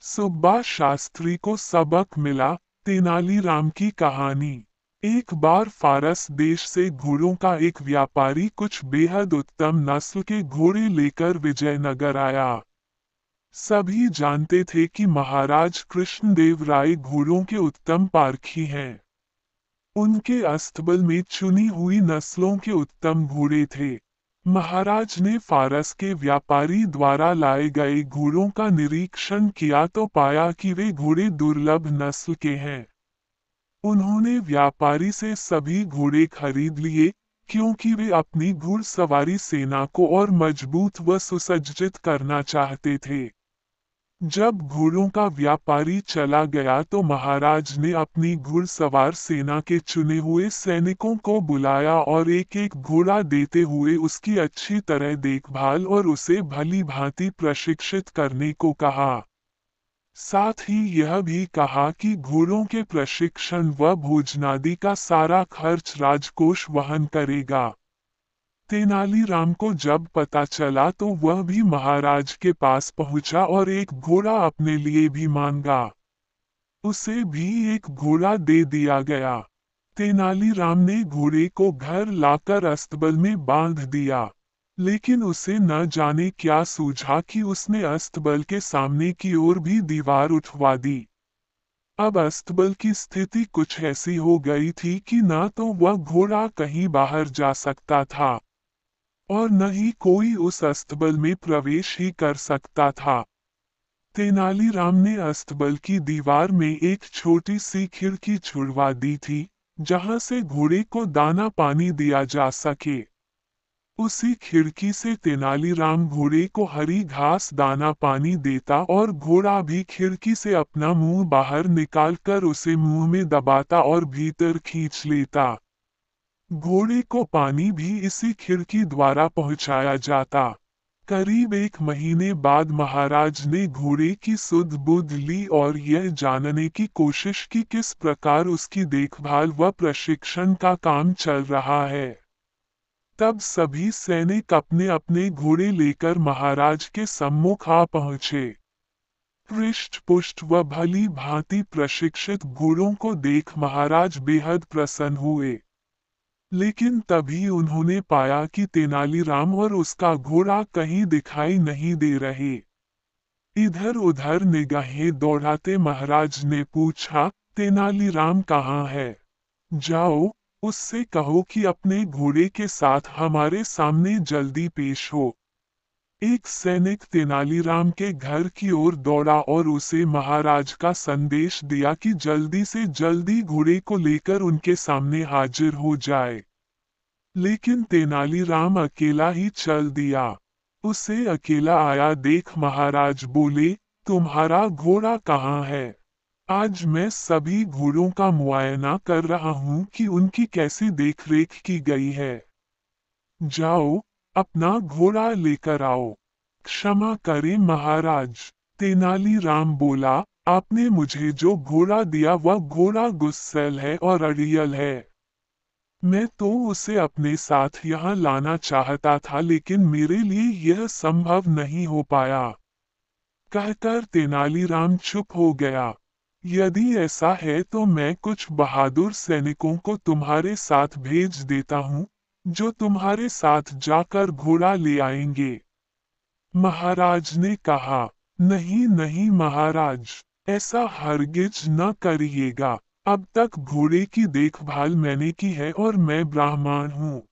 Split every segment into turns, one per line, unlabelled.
सुब्बा शास्त्री को सबक मिला। तेनालीराम की कहानी। एक बार फारस देश से घोड़ों का एक व्यापारी कुछ बेहद उत्तम नस्ल के घोड़े लेकर विजयनगर आया। सभी जानते थे कि महाराज कृष्णदेव राय घोड़ों के उत्तम पारखी हैं। उनके अस्तबल में चुनी हुई नस्लों के उत्तम घोड़े थे। महाराज ने फारस के व्यापारी द्वारा लाए गए घोड़ों का निरीक्षण किया तो पाया कि वे घोड़े दुर्लभ नस्ल के हैं। उन्होंने व्यापारी से सभी घोड़े खरीद लिए, क्योंकि वे अपनी घुड़सवारी सेना को और मजबूत व सुसज्जित करना चाहते थे। जब घोड़ों का व्यापारी चला गया तो महाराज ने अपनी घुड़सवार सेना के चुने हुए सैनिकों को बुलाया और एक एक घोड़ा देते हुए उसकी अच्छी तरह देखभाल और उसे भली भांति प्रशिक्षित करने को कहा। साथ ही यह भी कहा कि घोड़ों के प्रशिक्षण व भोजनादि का सारा खर्च राजकोष वहन करेगा। तेनालीराम को जब पता चला तो वह भी महाराज के पास पहुंचा और एक घोड़ा अपने लिए भी मांगा। उसे भी एक घोड़ा दे दिया गया। तेनालीराम ने घोड़े को घर लाकर अस्तबल में बांध दिया, लेकिन उसे न जाने क्या सूझा कि उसने अस्तबल के सामने की ओर भी दीवार उठवा दी। अब अस्तबल की स्थिति कुछ ऐसी हो गई थी कि न तो वह घोड़ा कहीं बाहर जा सकता था और न ही कोई उस अस्तबल में प्रवेश ही कर सकता था। तेनालीराम ने अस्तबल की दीवार में एक छोटी सी खिड़की छुड़वा दी थी, जहां से घोड़े को दाना पानी दिया जा सके। उसी खिड़की से तेनालीराम घोड़े को हरी घास दाना पानी देता और घोड़ा भी खिड़की से अपना मुंह बाहर निकालकर उसे मुंह में दबाता और भीतर खींच लेता। घोड़े को पानी भी इसी खिड़की द्वारा पहुंचाया जाता। करीब 1 महीने बाद महाराज ने घोड़े की सुध बुध ली और यह जानने की कोशिश की किस प्रकार उसकी देखभाल व प्रशिक्षण का काम चल रहा है। तब सभी सैनिक अपने अपने घोड़े लेकर महाराज के सम्मुख आ पहुंचे। हृष्ट पुष्ट व भली भांति प्रशिक्षित घोड़ों को देख महाराज बेहद प्रसन्न हुए। लेकिन तभी उन्होंने पाया कि तेनालीराम और उसका घोड़ा कहीं दिखाई नहीं दे रहे। इधर उधर निगाहें दौड़ाते महाराज ने पूछा, तेनालीराम कहाँ है? जाओ, उससे कहो कि अपने घोड़े के साथ हमारे सामने जल्दी पेश हो। एक सैनिक तेनालीराम के घर की ओर दौड़ा और उसे महाराज का संदेश दिया कि जल्दी से जल्दी घोड़े को लेकर उनके सामने हाजिर हो जाए। लेकिन तेनालीराम अकेला ही चल दिया। उसे अकेला आया देख महाराज बोले, तुम्हारा घोड़ा कहाँ है? आज मैं सभी घोड़ों का मुआयना कर रहा हूँ कि उनकी कैसी देखरेख की गई है। जाओ, अपना घोड़ा लेकर आओ। क्षमा करें महाराज, तेनालीराम बोला, आपने मुझे जो घोड़ा दिया वह घोड़ा गुस्सैल है और अड़ियल है। मैं तो उसे अपने साथ यहाँ लाना चाहता था, लेकिन मेरे लिए यह संभव नहीं हो पाया। कहकर तेनालीराम चुप हो गया। यदि ऐसा है तो मैं कुछ बहादुर सैनिकों को तुम्हारे साथ भेज देता हूँ, जो तुम्हारे साथ जाकर घोड़ा ले आएंगे। महाराज ने कहा, नहीं नहीं महाराज, ऐसा हरगिज न करिएगा। अब तक घोड़े की देखभाल मैंने की है और मैं ब्राह्मण हूँ।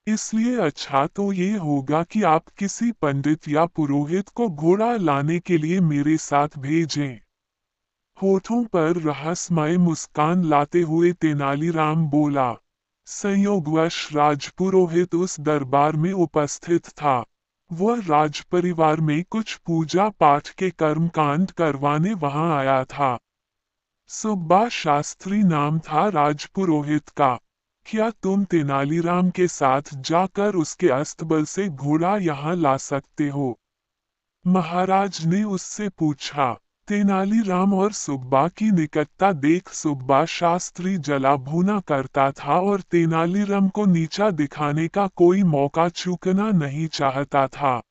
इसलिए अच्छा तो ये होगा कि आप किसी पंडित या पुरोहित को घोड़ा लाने के लिए मेरे साथ भेजें। होठों पर रहस्यमय मुस्कान लाते हुए तेनालीराम बोला। संयोगवश राजपुरोहित उस दरबार में उपस्थित था। वह राजपरिवार में कुछ पूजा पाठ के कर्मकांड करवाने वहां आया था। सुब्बा शास्त्री नाम था राजपुरोहित का। क्या तुम तेनालीराम के साथ जाकर उसके अस्तबल से घोड़ा यहाँ ला सकते हो? महाराज ने उससे पूछा। तेनालीराम और सुब्बा की निकटता देख सुब्बा शास्त्री जला भुना करता था और तेनालीराम को नीचा दिखाने का कोई मौका चूकना नहीं चाहता था।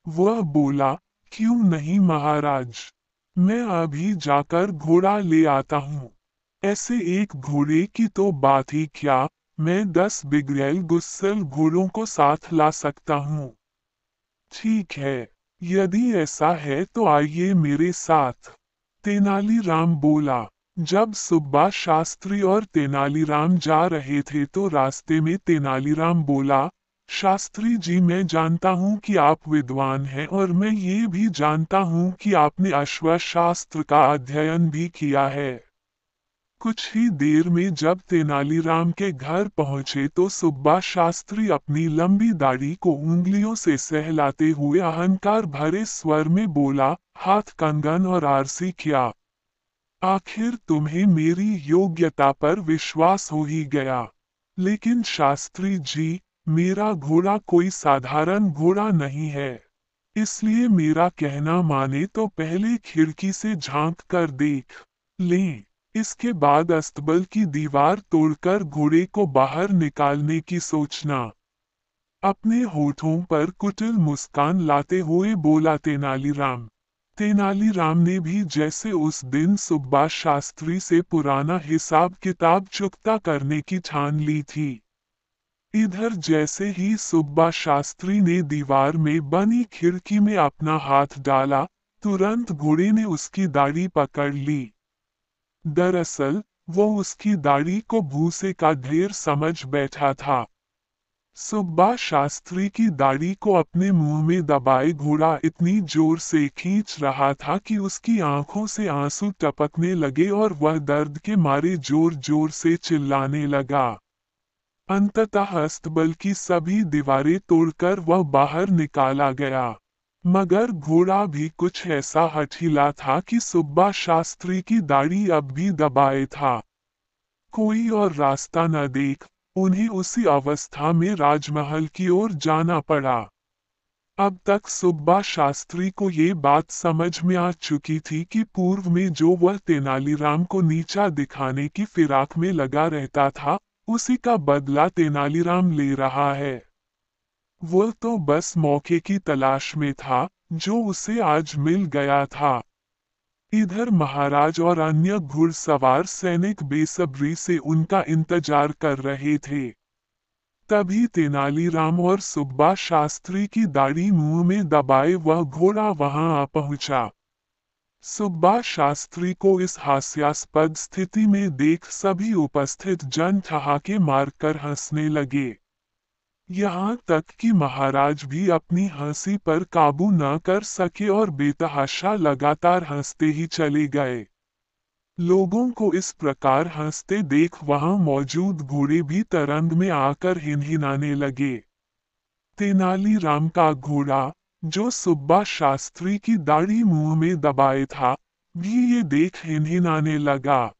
वह बोला, क्यों नहीं महाराज, मैं अभी जाकर घोड़ा ले आता हूँ। ऐसे एक घोड़े की तो बात ही क्या, मैं 10 बिगड़ैल गुस्सैल घोड़ों को साथ ला सकता हूँ। ठीक है, यदि ऐसा है तो आइए मेरे साथ। तेनालीराम बोला। जब सुब्बा शास्त्री और तेनालीराम जा रहे थे तो रास्ते में तेनालीराम बोला, शास्त्री जी, मैं जानता हूँ कि आप विद्वान हैं और मैं ये भी जानता हूँ कि आपने अश्वशास्त्र का अध्ययन भी किया है। कुछ ही देर में जब तेनालीराम के घर पहुंचे तो सुब्बा शास्त्री अपनी लंबी दाढ़ी को उंगलियों से सहलाते हुए अहंकार भरे स्वर में बोला, हाथ कंगन और आरसी क्या? आखिर तुम्हें मेरी योग्यता पर विश्वास हो ही गया। लेकिन शास्त्री जी, मेरा घोड़ा कोई साधारण घोड़ा नहीं है। इसलिए मेरा कहना माने तो पहले खिड़की से झांक कर देख लें। इसके बाद अस्तबल की दीवार तोड़कर घोड़े को बाहर निकालने की सोचना। अपने होठों पर कुटिल मुस्कान लाते हुए बोला तेनालीराम। तेनालीराम ने भी जैसे उस दिन सुब्बा शास्त्री से पुराना हिसाब किताब चुकता करने की ठान ली थी। इधर जैसे ही सुब्बा शास्त्री ने दीवार में बनी खिड़की में अपना हाथ डाला, तुरंत घोड़े ने उसकी दाढ़ी पकड़ ली। दरअसल वो उसकी दाढ़ी को भूसे का ढेर समझ बैठा था। सुब्बा शास्त्री की दाढ़ी को अपने मुंह में दबाए घोड़ा इतनी जोर से खींच रहा था कि उसकी आंखों से आंसू टपकने लगे और वह दर्द के मारे जोर जोर से चिल्लाने लगा। अंततः अस्तबल की सभी दीवारें तोड़कर वह बाहर निकाला गया। मगर घोड़ा भी कुछ ऐसा हठीला था कि सुब्बा शास्त्री की दाढ़ी अब भी दबाए था। कोई और रास्ता न देख उन्हें उसी अवस्था में राजमहल की ओर जाना पड़ा। अब तक सुब्बा शास्त्री को ये बात समझ में आ चुकी थी कि पूर्व में जो वह तेनालीराम को नीचा दिखाने की फिराक में लगा रहता था, उसी का बदला तेनालीराम ले रहा है। वो तो बस मौके की तलाश में था, जो उसे आज मिल गया था। इधर महाराज और अन्य घुड़सवार सैनिक बेसब्री से उनका इंतजार कर रहे थे। तभी तेनालीराम और सुब्बा शास्त्री की दाढ़ी मुंह में दबाए वह घोड़ा वहां आ पहुंचा। सुब्बा शास्त्री को इस हास्यास्पद स्थिति में देख सभी उपस्थित जन ठहाके मारकर हंसने लगे। यहाँ तक कि महाराज भी अपनी हंसी पर काबू न कर सके और बेतहाशा लगातार हंसते ही चले गए। लोगों को इस प्रकार हंसते देख वहां मौजूद घोड़े भी तरंग में आकर हिनहिनाने लगे। तेनालीराम का घोड़ा, जो सुब्बा शास्त्री की दाढ़ी मुंह में दबाए था, भी ये देख हिनहिनाने लगा।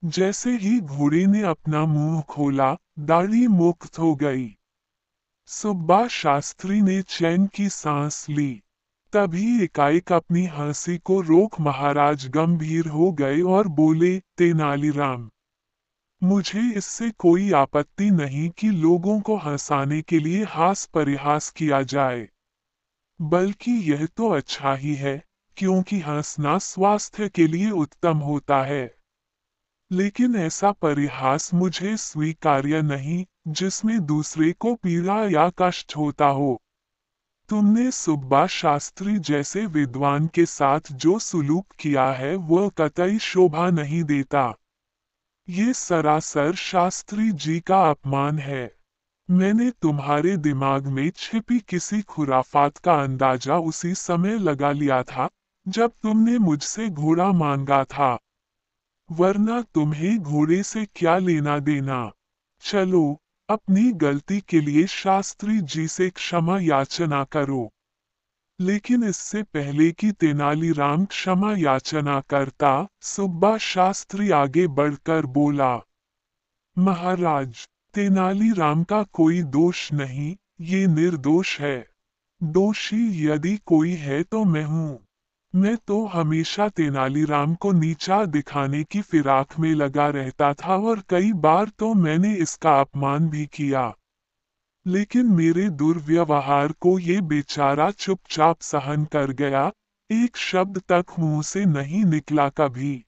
जैसे ही घोड़े ने अपना मुंह खोला, दाढ़ी मुक्त हो गई। सुब्बा शास्त्री ने चैन की सांस ली। तभी एकाएक अपनी हंसी को रोक महाराज गंभीर हो गए और बोले, तेनालीराम, मुझे इससे कोई आपत्ति नहीं कि लोगों को हंसाने के लिए हास परिहास किया जाए। बल्कि यह तो अच्छा ही है, क्योंकि हंसना स्वास्थ्य के लिए उत्तम होता है। लेकिन ऐसा परिहास मुझे स्वीकार्य नहीं, जिसमें दूसरे को पीड़ा या कष्ट होता हो। तुमने सुब्बा शास्त्री जैसे विद्वान के साथ जो सुलूक किया है वह कतई शोभा नहीं देता। ये सरासर शास्त्री जी का अपमान है। मैंने तुम्हारे दिमाग में छिपी किसी खुराफात का अंदाजा उसी समय लगा लिया था, जब तुमने मुझसे घोड़ा मांगा था। वरना तुम्हें घोड़े से क्या लेना देना। चलो, अपनी गलती के लिए शास्त्री जी से क्षमा याचना करो। लेकिन इससे पहले कि तेनालीराम क्षमा याचना करता, सुब्बा शास्त्री आगे बढ़कर बोला, महाराज, तेनालीराम का कोई दोष नहीं, ये निर्दोष है। दोषी यदि कोई है तो मैं हूँ। मैं तो हमेशा तेनालीराम को नीचा दिखाने की फिराक में लगा रहता था और कई बार तो मैंने इसका अपमान भी किया। लेकिन मेरे दुर्व्यवहार को ये बेचारा चुपचाप सहन कर गया, एक शब्द तक मुंह से नहीं निकला कभी।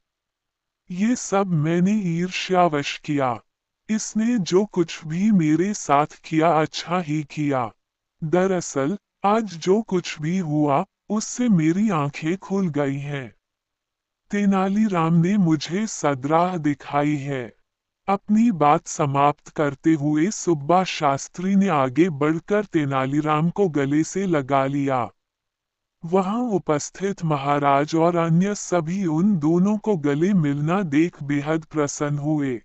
ये सब मैंने ईर्ष्यावश किया। इसने जो कुछ भी मेरे साथ किया अच्छा ही किया। दरअसल आज जो कुछ भी हुआ उससे मेरी आंखें खुल गई हैं। तेनालीराम ने मुझे सद्राह दिखाई है। अपनी बात समाप्त करते हुए सुब्बा शास्त्री ने आगे बढ़कर तेनालीराम को गले से लगा लिया। वहां उपस्थित महाराज और अन्य सभी उन दोनों को गले मिलना देख बेहद प्रसन्न हुए।